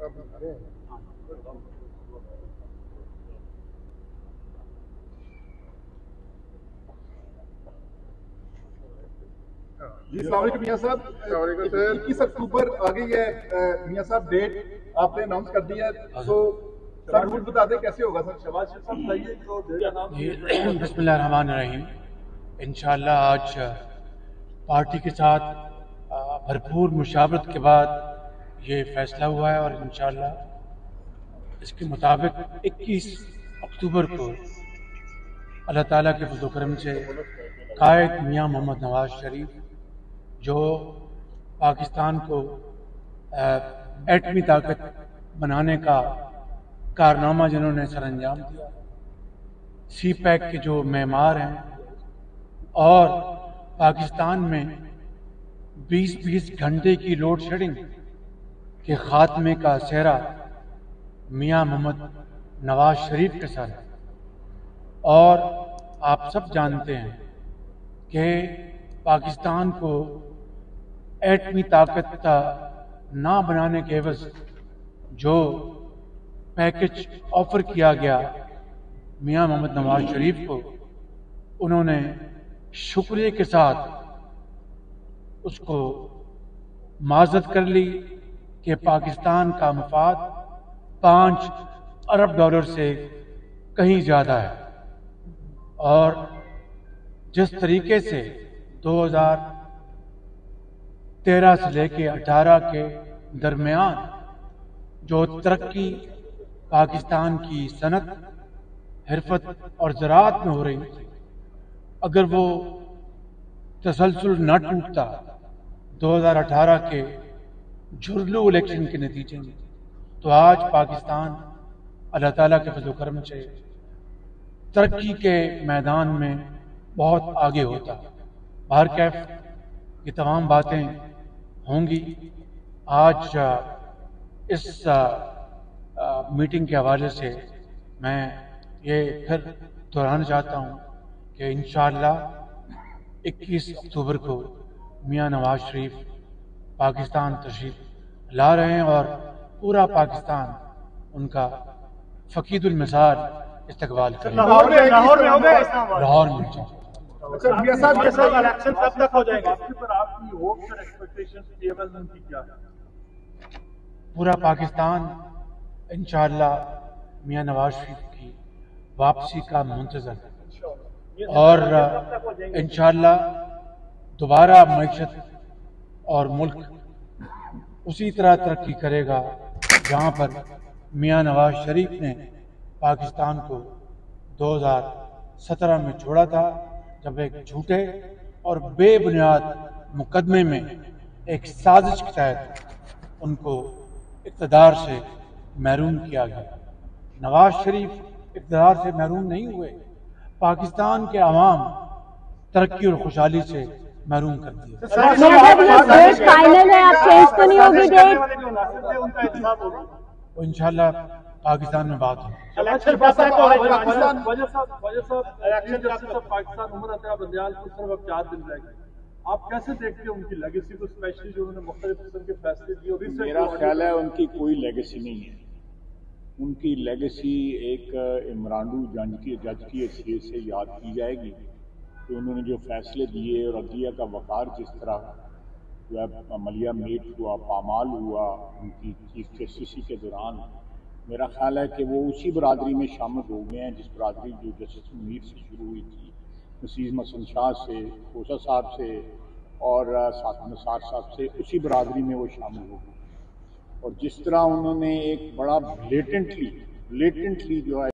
جی السلام علیکم میاں صاحب. 21 اکتوبر آ گئی ہے میاں صاحب, ڈیٹ آپ نے اناؤنس کر دی ہے, تو سر روٹ بتا دیں کیسے ہوگا سر. شہباز شریف صاحب بتائیے تو ڈیٹ اناؤنس. بسم اللہ الرحمن الرحیم. انشاءاللہ آج پارٹی کے ساتھ بھرپور مشاورت کے بعد یہ فیصلہ ہوا ہے, اور انشاءاللہ اس کے مطابق 21 اکتوبر کو اللہ تعالیٰ کے فضل و کرم سے قائد میاں محمد نواز شریف, جو پاکستان کو ایٹمی طاقت بنانے کا کارنامہ جنہوں نے سر انجام دیا, سی پیک کے جو معمار ہیں, اور پاکستان میں 20 گھنٹے کی لوڈ شیڈنگ کے خاتمے کا سہرا میاں محمد نواز شریف کے سر ہے. اور آپ سب جانتے ہیں کہ پاکستان کو ایٹمی طاقت نہ بنانے کے عوض جو پیکج آفر کیا گیا میاں محمد نواز شریف کو, انہوں نے شکریہ کے ساتھ اس کو معذرت کر لی کہ پاکستان کا مفاد $5 ارب سے کہیں زیادہ ہے. اور جس طریقے سے 2013 سے لے کے 18 کے درمیان جو ترقی پاکستان کی صنعت, حرفت اور زراعت میں ہو رہی تھی, اگر وہ تسلسل نہ ٹوٹتا 2018 کے جھرلو الیکشن کے نتیجے میں, تو آج پاکستان اللہ تعالیٰ کے فضل و کرم سے ترقی کے میدان میں بہت آگے ہوتا. بہرکیف یہ تمام باتیں ہوں گی. آج اس میٹنگ کے حوالے سے میں یہ پھر دہرانا چاہتا ہوں کہ انشاءاللہ 21 اکتوبر کو میاں نواز شریف پاکستان تشریف لا رہے ہیں, اور پورا پاکستان ان کا فقید المثال استقبال کرے. لاہور میں میاں صاحب الیکشن کب تک ہو جائے گا؟ آپ کی ہوپس اور ایکسپیکٹیشن ان کی کیا ہے؟ پورا پاکستان انشاءاللہ میاں نواز شریف کی واپسی کا منتظر ہے, اور انشاءاللہ دوبارہ معیشت اور ملک اسی طرح ترقی کرے گا جہاں پر میاں نواز شریف نے پاکستان کو 2017 میں چھوڑا تھا, جب ایک جھوٹے اور بے بنیاد مقدمے میں ایک سازش کے تحت ان کو اقتدار سے محروم کیا گیا. نواز شریف اقتدار سے محروم نہیں ہوئے, پاکستان کے عوام ترقی اور خوشحالی سے محروم کر دیا. انشاءاللہ پاکستان میں بات ہوگی. آپ کیسے دیکھتے ہیں ان کی لیگیسی کو, اسپیشلی جو انہوں نے مختلف قسم کے فیصلے دیے؟ میرا خیال ہے ان کی کوئی لیگیسی نہیں ہے. ان کی لیگیسی ایک عمرانڈو جج کی حیثیت سے یاد کی جائے گی کہ انہوں نے جو فیصلے دیے, اور عدلیہ کا وقار جس طرح جو ہے عملیہ میٹ ہوا, پامال ہوا ان کی چیف جسٹسی کے دوران. میرا خیال ہے کہ وہ اسی برادری میں شامل ہو گئے ہیں جس برادری جو جسٹس منیر سے شروع ہوئی تھی, نصیر محسن شاہ سے, کوسا صاحب سے اور ساتھ نثار صاحب سے, اسی برادری میں وہ شامل ہو گئے. اور جس طرح انہوں نے ایک بڑا بلیٹنٹلی جو ہے